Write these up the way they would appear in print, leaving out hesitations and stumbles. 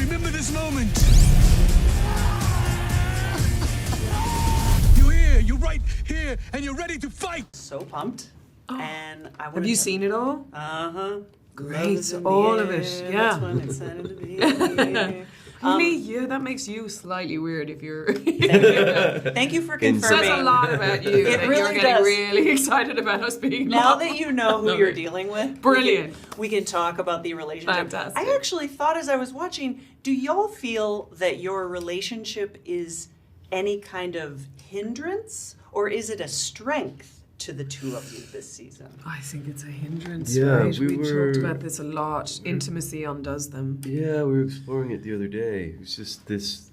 Remember this moment. You're here, you're right here, and you're ready to fight. So pumped. And I Have you seen it all? Uh-huh. Great, all of it, yeah. That's when it's excited to be. Really? Yeah, that makes you slightly weird if you're... Thank you for confirming. Says a lot about you. It that really you're getting does. really excited about us being Now long. that you know who you're dealing with, Brilliant. we can talk about the relationship. Fantastic. I actually thought as I was watching, do y'all feel that your relationship is any kind of hindrance, or is it a strength to the two of you this season? I think it's a hindrance, Yeah, right? we We've were- talked about this a lot. Intimacy undoes them. Yeah, we were exploring it the other day. It's just this.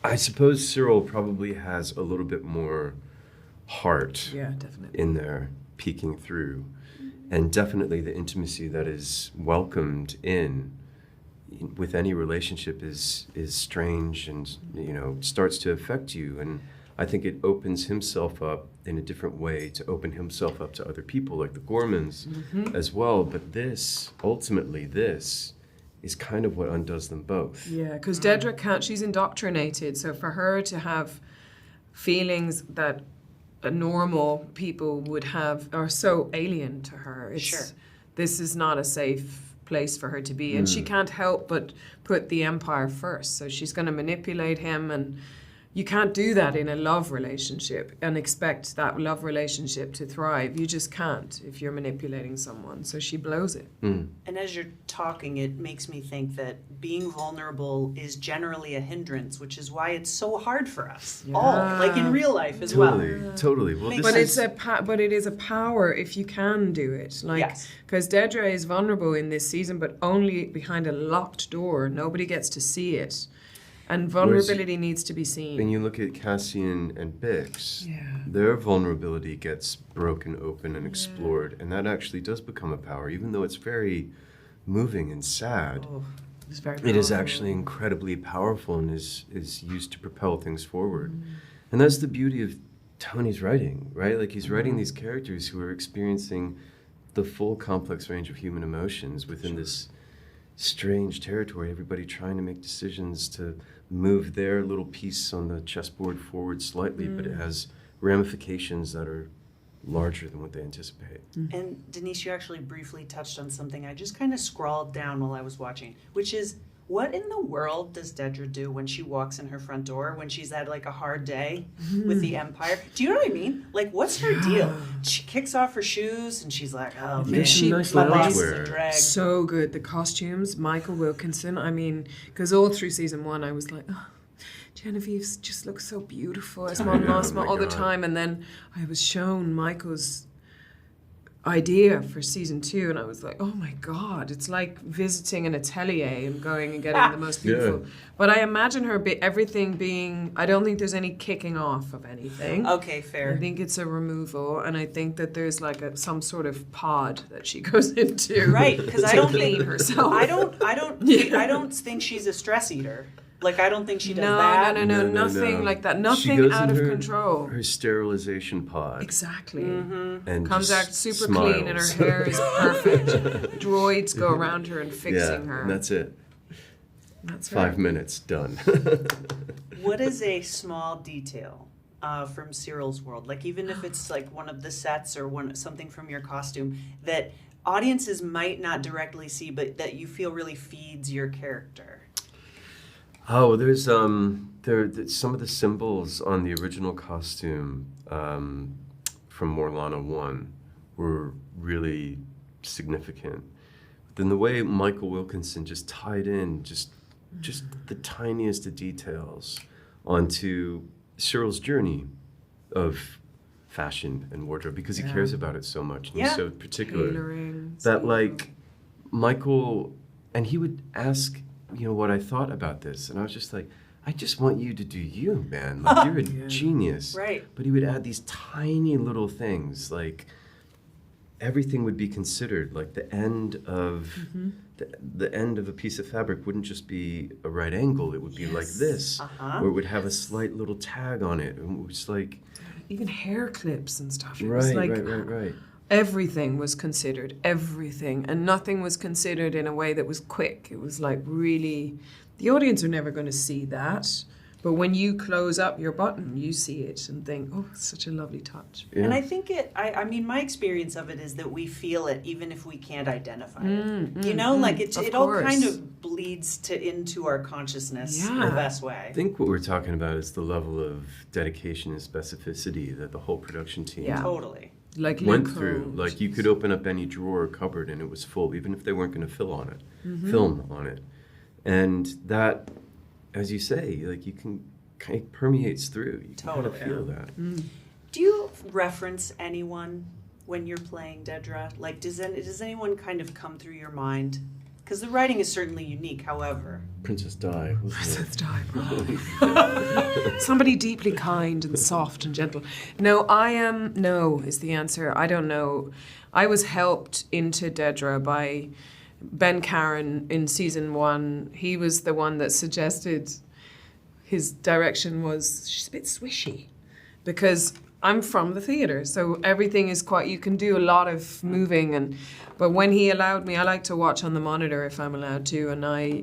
I suppose Syril probably has a little bit more heart Yeah, definitely. in there peeking through, and definitely the intimacy that is welcomed in with any relationship is strange, and starts to affect you. And I think it opens himself up in a different way to open himself up to other people, like the Gormans as well. But ultimately, this is kind of what undoes them both. Yeah, because Dedra can't, she's indoctrinated. So for her to have feelings that normal people would have are so alien to her. This is not a safe place for her to be. And she can't help but put the Empire first. So she's going to manipulate him, and you can't do that in a love relationship and expect that love relationship to thrive. You just can't if you're manipulating someone. So she blows it. And as you're talking, it makes me think that being vulnerable is generally a hindrance, which is why it's so hard for us. Yeah. All, like in real life as well. Totally. Well, Makes But this it's but it is a power if you can do it. Like, Yes. because Dedra is vulnerable in this season, but only behind a locked door. Nobody gets to see it, and vulnerability needs to be seen. when you look at Cassian and Bix, Yeah. their vulnerability gets broken open and explored, and that actually does become a power, even though it's very moving and sad. It's very It is powerful. actually incredibly powerful and is used to propel things forward. And that's the beauty of Tony's writing, right? Like, he's writing these characters who are experiencing the full complex range of human emotions within this strange territory, everybody trying to make decisions to move their little piece on the chessboard forward slightly, but it has ramifications that are larger than what they anticipate. And Denise, you actually briefly touched on something I just kind of scrawled down while I was watching, which is, what in the world does Dedra do when she walks in her front door when she's had like a hard day with the Empire? Do you know what I mean? Like, what's her deal? She kicks off her shoes and she's like, oh man, she nice my boss is a loungewear. drag. So good. The costumes, Michael Wilkinson. I mean, because all through season one, I was like, oh, Genevieve just looks so beautiful as Mon Mothma all the time. And then I was shown Michael's idea for season 2, and I was like, oh my God, it's like visiting an atelier and going and getting the most beautiful. Yeah. But I imagine her everything being, I don't think there's any kicking off of anything. Okay, I fair. think it's a removal, and I think that there's like some sort of pod that she goes into. Right, because I to don't clean think herself. I don't think she's a stress eater. Like, I don't think she does that. No, nothing like that. She Nothing goes out in of her- control. Her sterilization pod. Exactly. And Comes just out super smiles. clean, and her hair is perfect. Droids go around her and fixing Yeah, her. and that's it. That's 5 right. minutes, done. What is a small detail from Syril's world? Like, even if it's like one of the sets or something from your costume that audiences might not directly see, but that you feel really feeds your character. Oh, there's some of the symbols on the original costume from Morlana 1 were really significant. But then the way Michael Wilkinson just tied in just the tiniest of details onto Cyril's journey of fashion and wardrobe, because he cares about it so much and he's so particular. Tailoring, That like Michael, and he would ask, what I thought about this, and I was just like, I just want you to do you, man. Like, you're a genius. Right. But he would add these tiny little things, like everything would be considered. Like the end of the end of a piece of fabric wouldn't just be a right angle. It would be like this, or it would have a slight little tag on it. And it was like, even hair clips and stuff. It was like, right. everything was considered, everything, and nothing was considered in a way that was quick. It was like really, the audience are never going to see that. But when you close up your button, you see it and think, oh, it's such a lovely touch. Yeah. And I think I mean, my experience of it is that we feel it even if we can't identify it. You know, like it all kind of bleeds into our consciousness in the best way. I think what we're talking about is the level of dedication and specificity that the whole production team Totally. Like went Luke through. Holmes. Like you could open up any drawer or cupboard and it was full, even if they weren't going to film on it. And that, as you say, like you can kind of permeates through. You can kind of feel that. Do you reference anyone when you're playing Dedra? Like, does anyone kind of come through your mind? Because the writing is certainly unique, however. Princess Di. Princess Di, probably. Somebody deeply kind and soft and gentle. No, no is the answer. I don't know. I was helped into Dedra by Ben Karen in season 1. He was the one that suggested his direction was, she's a bit swishy. Because I'm from the theatre, so everything is quite, you can do a lot of moving, but when he allowed me, I like to watch on the monitor if I'm allowed to,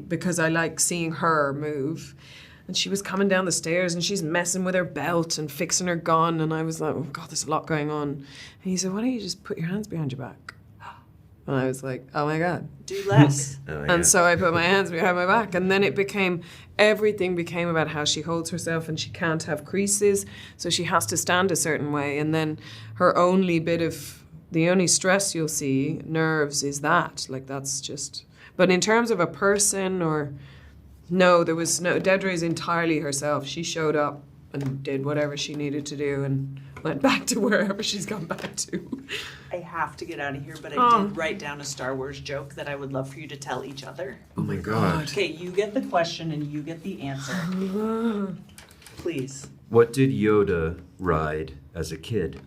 because I like seeing her move. And she was coming down the stairs and she's messing with her belt and fixing her gun, and I was like, oh God, there's a lot going on. And he said, why don't you just put your hands behind your back? And I was like, oh my God. Do less. And so I put my hands behind my back, and then everything became about how she holds herself, and she can't have creases, so she has to stand a certain way. And then the only stress you'll see, nerves, is that. Like, that's just, but in terms of a person Dedra is entirely herself. She showed up and did whatever she needed to do and went back to wherever she's gone back to. I have to get out of here, but I did write down a Star Wars joke that I would love for you to tell each other. Oh my God. Okay, you get the question and you get the answer. Please. What did Yoda ride as a kid?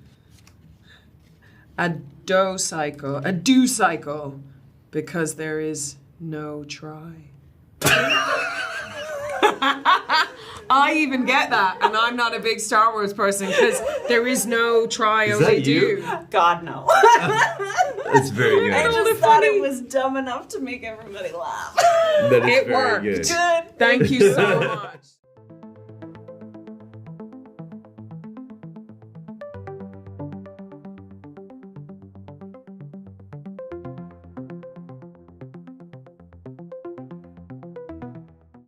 A do cycle, because there is no try. I even get that, and I'm not a big Star Wars person because there is no try, Is only that you? do. God, no. That's very good. I just thought it was dumb enough to make everybody laugh. That is It very worked. good. Good. Thank you so much.